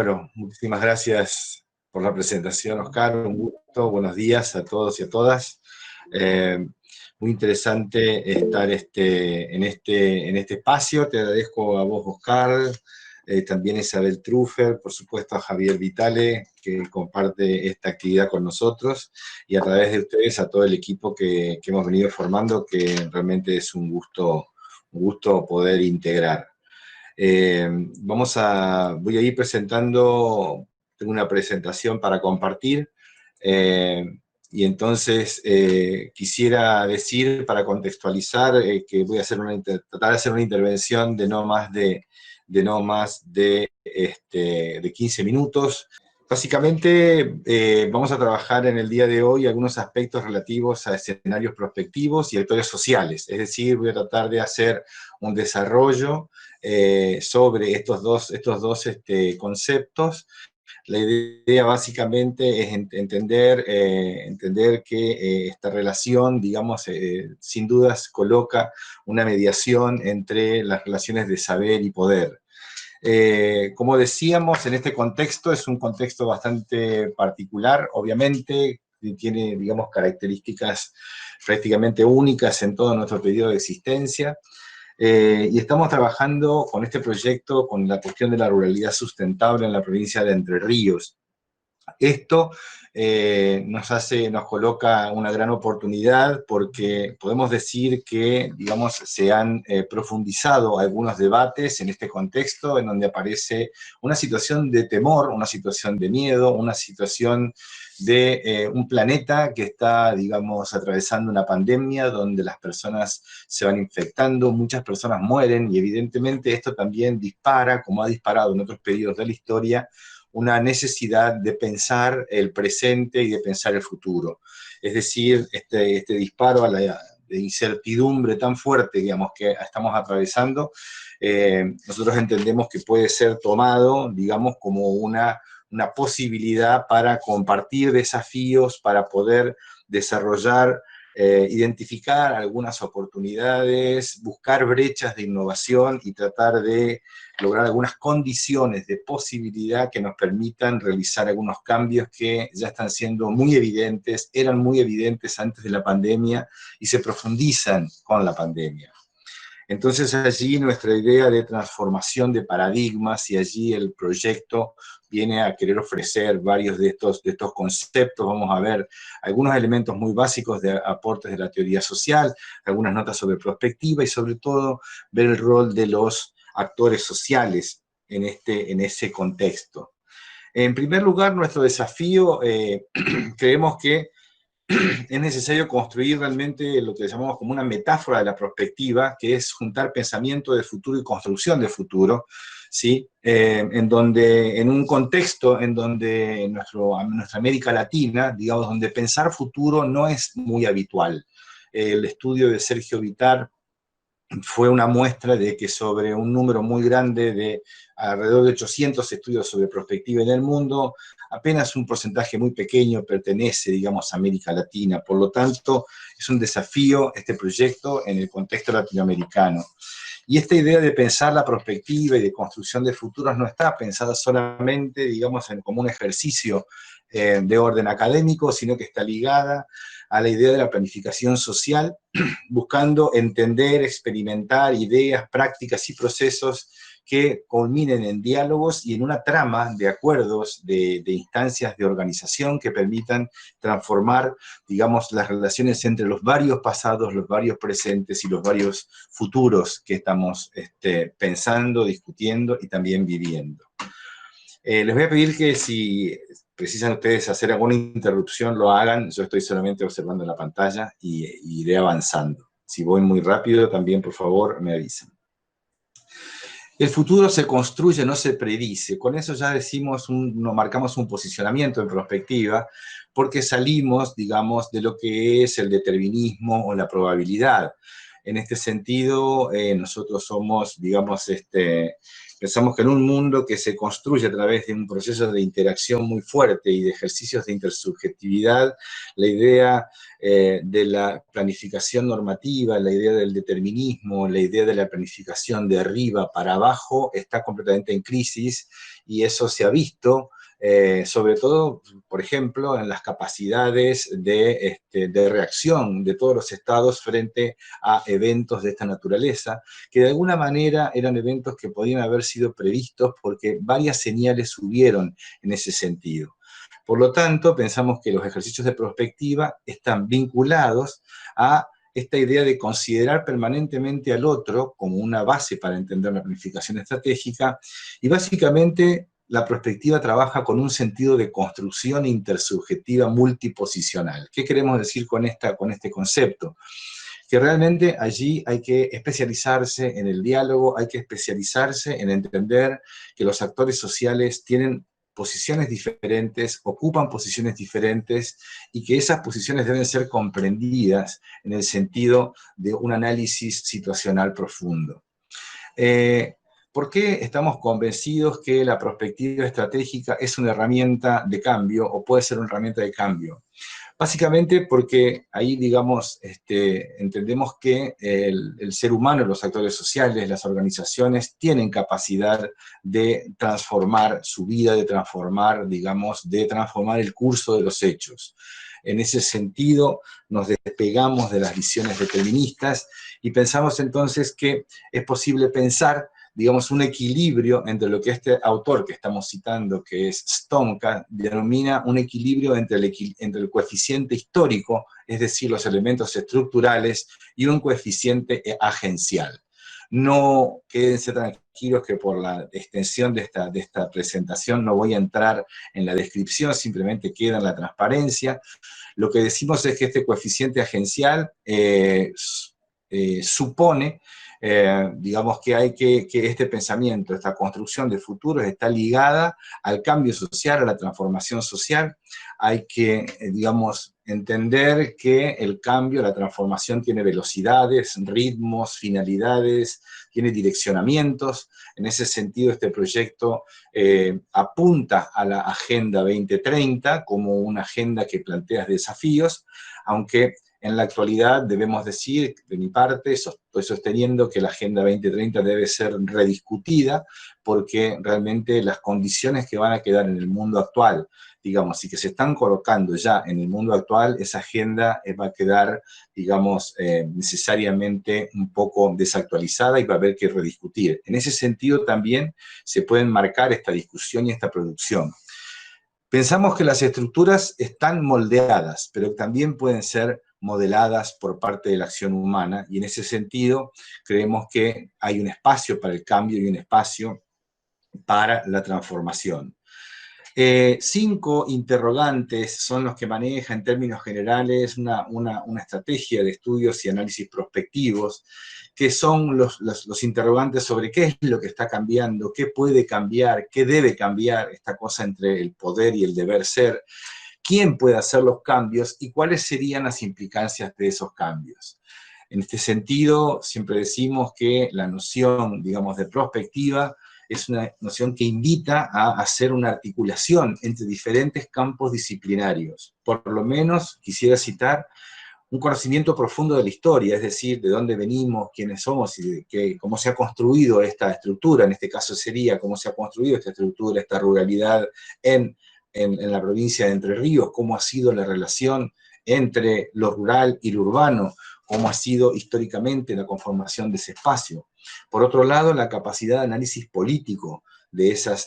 Bueno, muchísimas gracias por la presentación, Oscar. Un gusto, buenos días a todos y a todas. Muy interesante estar en este espacio. Te agradezco a vos, Oscar, también a Isabel Truffer, por supuesto a Javier Vitale, que comparte esta actividad con nosotros, y a través de ustedes a todo el equipo que hemos venido formando, que realmente es un gusto poder integrar. Voy a ir presentando, tengo una presentación para compartir, y entonces quisiera decir, para contextualizar, que voy a tratar de hacer una intervención de no más de 15 minutos. Básicamente vamos a trabajar en el día de hoy algunos aspectos relativos a escenarios prospectivos y actores sociales, es decir, voy a tratar de hacer un desarrollo sobre estos dos conceptos. La idea básicamente es entender que esta relación, digamos, sin dudas coloca una mediación entre las relaciones de saber y poder. Como decíamos, en este contexto es un contexto bastante particular, obviamente, tiene, digamos, características prácticamente únicas en todo nuestro periodo de existencia. Y estamos trabajando con este proyecto con la cuestión de la ruralidad sustentable en la provincia de Entre Ríos. Esto nos coloca una gran oportunidad porque podemos decir que, digamos, se han profundizado algunos debates en este contexto en donde aparece una situación de temor, una situación de miedo, una situación de un planeta que está, digamos, atravesando una pandemia donde las personas se van infectando, muchas personas mueren y evidentemente esto también dispara, como ha disparado en otros periodos de la historia, una necesidad de pensar el presente y de pensar el futuro. Es decir, este disparo a la de incertidumbre tan fuerte, digamos, que estamos atravesando, nosotros entendemos que puede ser tomado, digamos, como una posibilidad para compartir desafíos, para poder desarrollar, identificar algunas oportunidades, buscar brechas de innovación y tratar de lograr algunas condiciones de posibilidad que nos permitan realizar algunos cambios que ya están siendo muy evidentes, eran muy evidentes antes de la pandemia y se profundizan con la pandemia. Entonces allí nuestra idea de transformación de paradigmas y allí el proyecto viene a querer ofrecer varios de estos conceptos. Vamos a ver algunos elementos muy básicos de aportes de la teoría social, algunas notas sobre perspectiva y sobre todo ver el rol de los actores sociales en ese contexto. En primer lugar, nuestro desafío, creemos que es necesario construir realmente lo que llamamos como una metáfora de la perspectiva, que es juntar pensamiento de futuro y construcción de futuro, ¿sí? En un contexto en donde en nuestra América Latina, digamos, donde pensar futuro no es muy habitual. El estudio de Sergio Vitar fue una muestra de que sobre un número muy grande de alrededor de 800 estudios sobre prospectiva en el mundo, apenas un porcentaje muy pequeño pertenece, digamos, a América Latina. Por lo tanto, es un desafío este proyecto en el contexto latinoamericano. Y esta idea de pensar la perspectiva y de construcción de futuros no está pensada solamente, digamos, como un ejercicio de orden académico, sino que está ligada a la idea de la planificación social, buscando entender, experimentar ideas, prácticas y procesos que culminen en diálogos y en una trama de acuerdos, de instancias de organización que permitan transformar, digamos, las relaciones entre los varios pasados, los varios presentes y los varios futuros que estamos pensando, discutiendo y también viviendo. Les voy a pedir que si precisan ustedes hacer alguna interrupción, lo hagan. Yo estoy solamente observando la pantalla y iré avanzando. Si voy muy rápido, también, por favor, me avisan. El futuro se construye, no se predice. Con eso ya marcamos un posicionamiento en perspectiva, porque salimos, digamos, de lo que es el determinismo o la probabilidad. En este sentido, nosotros somos, digamos, pensamos que en un mundo que se construye a través de un proceso de interacción muy fuerte y de ejercicios de intersubjetividad, la idea de la planificación normativa, la idea del determinismo, la idea de la planificación de arriba para abajo está completamente en crisis, y eso se ha visto sobre todo, por ejemplo, en las capacidades de reacción de todos los estados frente a eventos de esta naturaleza, que de alguna manera eran eventos que podían haber sido previstos porque varias señales subieron en ese sentido. Por lo tanto, pensamos que los ejercicios de prospectiva están vinculados a esta idea de considerar permanentemente al otro como una base para entender la planificación estratégica, y básicamente la prospectiva trabaja con un sentido de construcción intersubjetiva multiposicional. ¿Qué queremos decir con este concepto? Que realmente allí hay que especializarse en el diálogo, hay que especializarse en entender que los actores sociales tienen posiciones diferentes, ocupan posiciones diferentes, y que esas posiciones deben ser comprendidas en el sentido de un análisis situacional profundo. ¿Por qué estamos convencidos que la prospectiva estratégica es una herramienta de cambio o puede ser una herramienta de cambio? Básicamente porque ahí, digamos, entendemos que el ser humano, los actores sociales, las organizaciones, tienen capacidad de transformar su vida, de transformar, digamos, de transformar el curso de los hechos. En ese sentido, nos despegamos de las visiones deterministas y pensamos entonces que es posible pensar, digamos, un equilibrio entre lo que este autor que estamos citando, que es Stonka, denomina un equilibrio entre el coeficiente histórico, es decir, los elementos estructurales, y un coeficiente agencial. No quédense tranquilos que por la extensión de esta presentación no voy a entrar en la descripción, simplemente queda en la transparencia. Lo que decimos es que este coeficiente agencial supone, digamos, que este pensamiento, esta construcción de futuros está ligada al cambio social, a la transformación social. Hay que, digamos, entender que el cambio, la transformación tiene velocidades, ritmos, finalidades, tiene direccionamientos. En ese sentido, este proyecto apunta a la Agenda 2030 como una agenda que plantea desafíos, aunque en la actualidad debemos decir, de mi parte, estoy sosteniendo que la Agenda 2030 debe ser rediscutida, porque realmente las condiciones que van a quedar en el mundo actual, digamos, y que se están colocando ya en el mundo actual, esa agenda va a quedar, digamos, necesariamente un poco desactualizada y va a haber que rediscutir. En ese sentido también se pueden marcar esta discusión y esta producción. Pensamos que las estructuras están moldeadas, pero también pueden ser modeladas por parte de la acción humana, y en ese sentido creemos que hay un espacio para el cambio y un espacio para la transformación. 5 interrogantes son los que maneja en términos generales una estrategia de estudios y análisis prospectivos, que son los interrogantes sobre qué es lo que está cambiando, qué puede cambiar, qué debe cambiar, esta cosa entre el poder y el deber ser, quién puede hacer los cambios y cuáles serían las implicancias de esos cambios. En este sentido, siempre decimos que la noción, digamos, de prospectiva es una noción que invita a hacer una articulación entre diferentes campos disciplinarios. Por lo menos quisiera citar un conocimiento profundo de la historia, es decir, de dónde venimos, quiénes somos y cómo se ha construido esta estructura. En este caso sería cómo se ha construido esta estructura, esta ruralidad en la provincia de Entre Ríos, cómo ha sido la relación entre lo rural y lo urbano, cómo ha sido históricamente la conformación de ese espacio. Por otro lado, la capacidad de análisis político de esos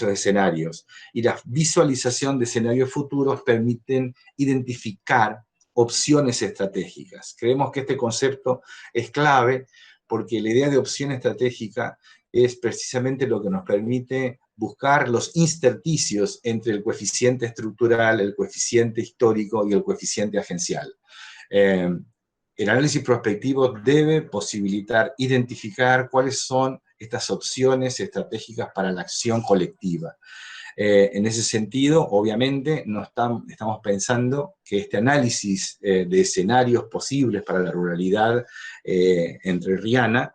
escenarios y la visualización de escenarios futuros permiten identificar opciones estratégicas. Creemos que este concepto es clave porque la idea de opción estratégica es precisamente lo que nos permite buscar los intersticios entre el coeficiente estructural, el coeficiente histórico y el coeficiente agencial. El análisis prospectivo debe posibilitar identificar cuáles son estas opciones estratégicas para la acción colectiva. En ese sentido, obviamente, no estamos pensando que este análisis de escenarios posibles para la ruralidad entrerriana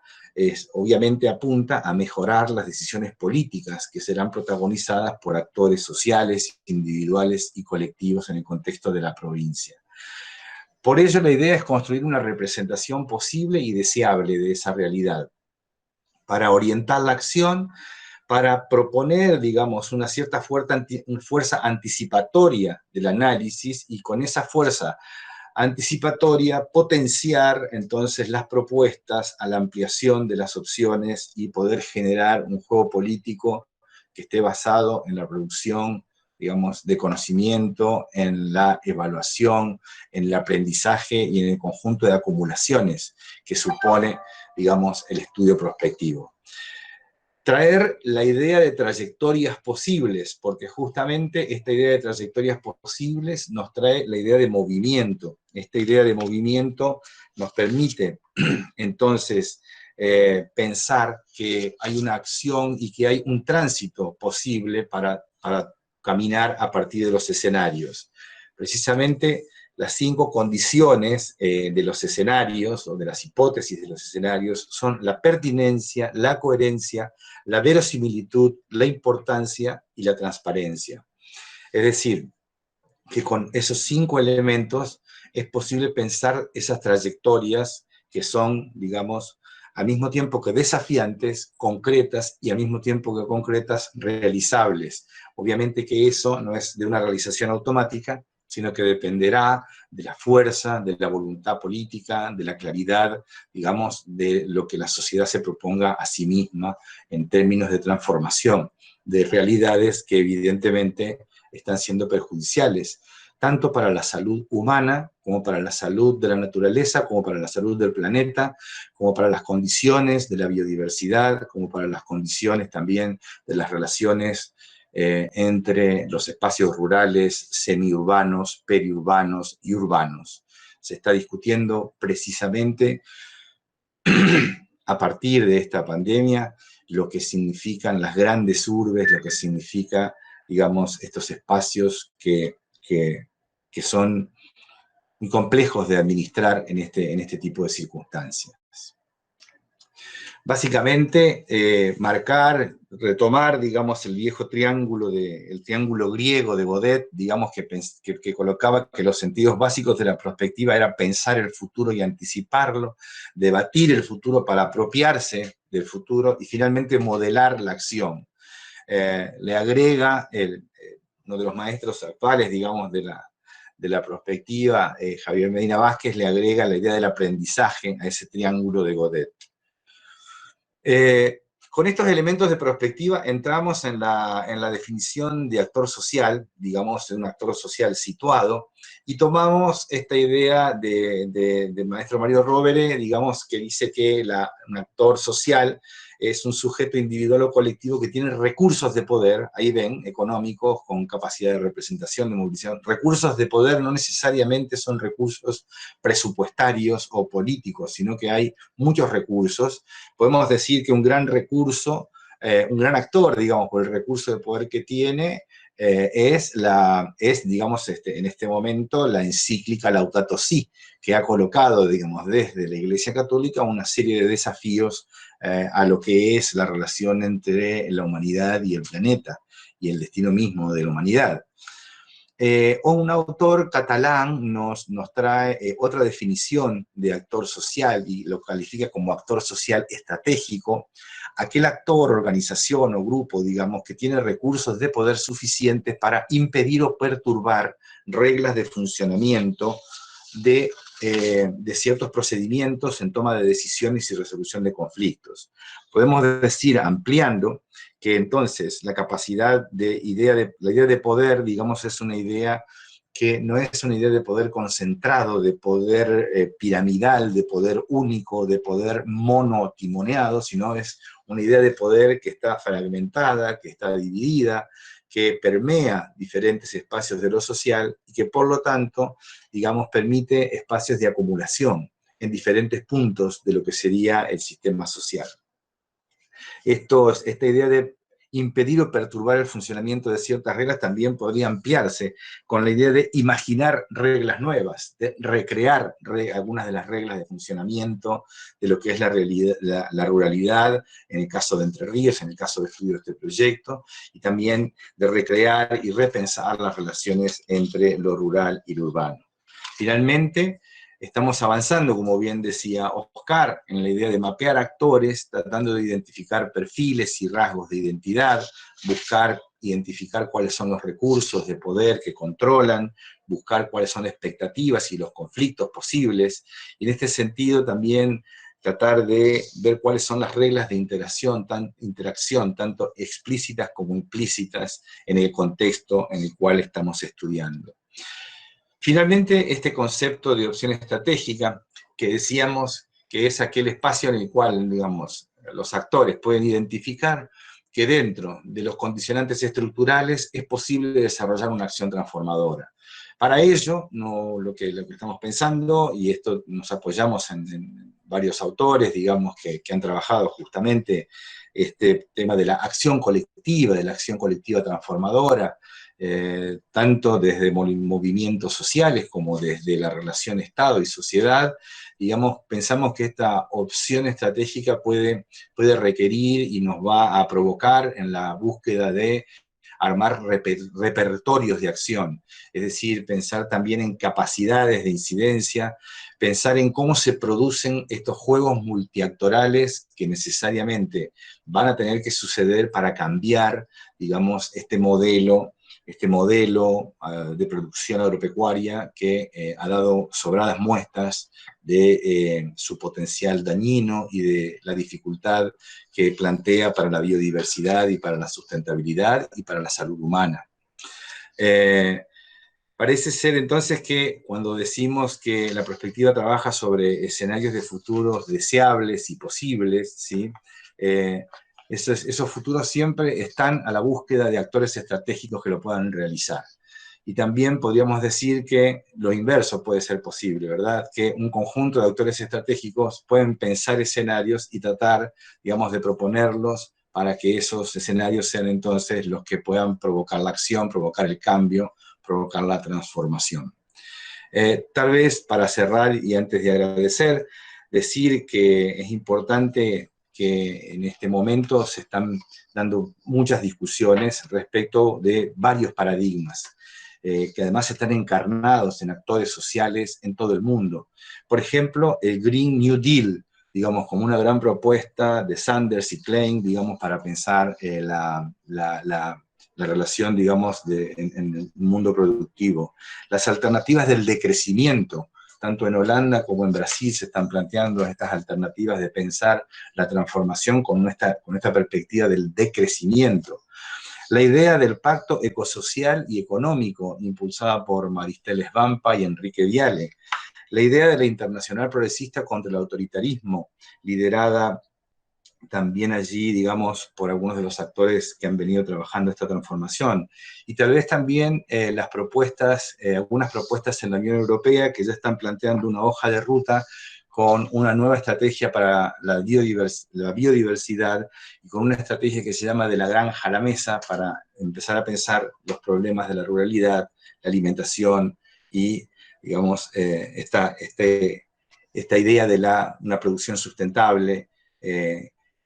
obviamente apunta a mejorar las decisiones políticas que serán protagonizadas por actores sociales, individuales y colectivos en el contexto de la provincia. Por ello, la idea es construir una representación posible y deseable de esa realidad, para orientar la acción, para proponer, digamos, una cierta fuerza anticipatoria del análisis, y con esa fuerza anticipatoria potenciar entonces las propuestas a la ampliación de las opciones y poder generar un juego político que esté basado en la producción, digamos, de conocimiento, en la evaluación, en el aprendizaje y en el conjunto de acumulaciones que supone, digamos, el estudio prospectivo. Traer la idea de trayectorias posibles, porque justamente esta idea de trayectorias posibles nos trae la idea de movimiento. Esta idea de movimiento nos permite, entonces, pensar que hay una acción y que hay un tránsito posible para caminar a partir de los escenarios. Precisamente las 5 condiciones de los escenarios, o de las hipótesis de los escenarios, son la pertinencia, la coherencia, la verosimilitud, la importancia y la transparencia. Es decir, que con esos 5 elementos es posible pensar esas trayectorias que son, digamos, al mismo tiempo que desafiantes, concretas, y al mismo tiempo que concretas, realizables. Obviamente que eso no es de una realización automática, sino que dependerá de la fuerza, de la voluntad política, de la claridad, digamos, de lo que la sociedad se proponga a sí misma en términos de transformación de realidades que evidentemente están siendo perjudiciales, tanto para la salud humana, como para la salud de la naturaleza, como para la salud del planeta, como para las condiciones de la biodiversidad, como para las condiciones también de las relaciones entre los espacios rurales, semiurbanos, periurbanos y urbanos. Se está discutiendo precisamente a partir de esta pandemia lo que significan las grandes urbes, lo que significa, digamos, estos espacios que son muy complejos de administrar en este tipo de circunstancias. Básicamente, retomar, digamos, el viejo triángulo, el triángulo griego de Godet, digamos, que colocaba que los sentidos básicos de la prospectiva era pensar el futuro y anticiparlo, debatir el futuro para apropiarse del futuro y finalmente modelar la acción. Le agrega uno de los maestros actuales, digamos, de la prospectiva, Javier Medina Vázquez, le agrega la idea del aprendizaje a ese triángulo de Godet. Con estos elementos de perspectiva entramos en la definición de actor social, digamos, de un actor social situado, y tomamos esta idea del maestro Mario Rovere, digamos, que dice que un actor social es un sujeto individual o colectivo que tiene recursos de poder, ahí ven, económicos, con capacidad de representación, de movilización. Recursos de poder no necesariamente son recursos presupuestarios o políticos, sino que hay muchos recursos. Podemos decir que un gran recurso, un gran actor, digamos, por el recurso de poder que tiene, es, digamos, en este momento, la encíclica Laudato Si, que ha colocado, digamos, desde la Iglesia Católica una serie de desafíos a lo que es la relación entre la humanidad y el planeta, y el destino mismo de la humanidad. O un autor catalán nos trae otra definición de actor social y lo califica como actor social estratégico, aquel actor, organización o grupo, digamos, que tiene recursos de poder suficientes para impedir o perturbar reglas de funcionamiento de ciertos procedimientos en toma de decisiones y resolución de conflictos. Podemos decir, ampliando, que entonces la capacidad la idea de poder, digamos, es una idea que no es una idea de poder concentrado, de poder piramidal, de poder único, de poder monotimoneado, sino es una idea de poder que está fragmentada, que está dividida, que permea diferentes espacios de lo social y que por lo tanto, digamos, permite espacios de acumulación en diferentes puntos de lo que sería el sistema social. Esta idea de impedir o perturbar el funcionamiento de ciertas reglas también podría ampliarse con la idea de imaginar reglas nuevas, de recrear algunas de las reglas de funcionamiento de lo que es la realidad, la ruralidad, en el caso de Entre Ríos, en el caso de estudio de este proyecto, y también de recrear y repensar las relaciones entre lo rural y lo urbano. Finalmente, estamos avanzando, como bien decía Oscar, en la idea de mapear actores, tratando de identificar perfiles y rasgos de identidad, buscar identificar cuáles son los recursos de poder que controlan, buscar cuáles son las expectativas y los conflictos posibles, y en este sentido también tratar de ver cuáles son las reglas de interacción, tanto explícitas como implícitas, en el contexto en el cual estamos estudiando. Finalmente, este concepto de opción estratégica, que decíamos que es aquel espacio en el cual, digamos, los actores pueden identificar que dentro de los condicionantes estructurales es posible desarrollar una acción transformadora. Para ello, lo que estamos pensando, y esto nos apoyamos en varios autores, digamos, que han trabajado justamente este tema de la acción colectiva transformadora, tanto desde movimientos sociales como desde la relación Estado y sociedad, digamos, pensamos que esta opción estratégica puede requerir y nos va a provocar en la búsqueda de armar repertorios de acción, es decir, pensar también en capacidades de incidencia, pensar en cómo se producen estos juegos multiactorales que necesariamente van a tener que suceder para cambiar, digamos, este modelo de producción agropecuaria que ha dado sobradas muestras de su potencial dañino y de la dificultad que plantea para la biodiversidad y para la sustentabilidad y para la salud humana. Parece ser entonces que cuando decimos que la perspectiva trabaja sobre escenarios de futuros deseables y posibles, ¿sí? Esos futuros siempre están a la búsqueda de actores estratégicos que lo puedan realizar. Y también podríamos decir que lo inverso puede ser posible, ¿verdad? Que un conjunto de actores estratégicos pueden pensar escenarios y tratar, digamos, de proponerlos para que esos escenarios sean entonces los que puedan provocar la acción, provocar el cambio, provocar la transformación. Tal vez para cerrar y antes de agradecer, decir que es importante que en este momento se están dando muchas discusiones respecto de varios paradigmas, que además están encarnados en actores sociales en todo el mundo. Por ejemplo, el Green New Deal, digamos, como una gran propuesta de Sanders y Klein, digamos, para pensar la relación, digamos, en el mundo productivo. Las alternativas del decrecimiento, tanto en Holanda como en Brasil se están planteando estas alternativas de pensar la transformación con esta perspectiva del decrecimiento. La idea del pacto ecosocial y económico, impulsada por Maristela Svampa y Enrique Viale. La idea de la Internacional Progresista contra el Autoritarismo, liderada también allí, digamos, por algunos de los actores que han venido trabajando esta transformación. Y tal vez también algunas propuestas en la Unión Europea que ya están planteando una hoja de ruta con una nueva estrategia para la biodiversidad y con una estrategia que se llama de la granja a la mesa para empezar a pensar los problemas de la ruralidad, la alimentación y, digamos, esta idea de una producción sustentable,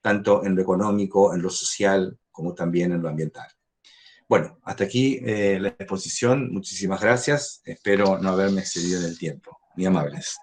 tanto en lo económico, en lo social, como también en lo ambiental. Bueno, hasta aquí la exposición. Muchísimas gracias. Espero no haberme excedido en el tiempo. Muy amables.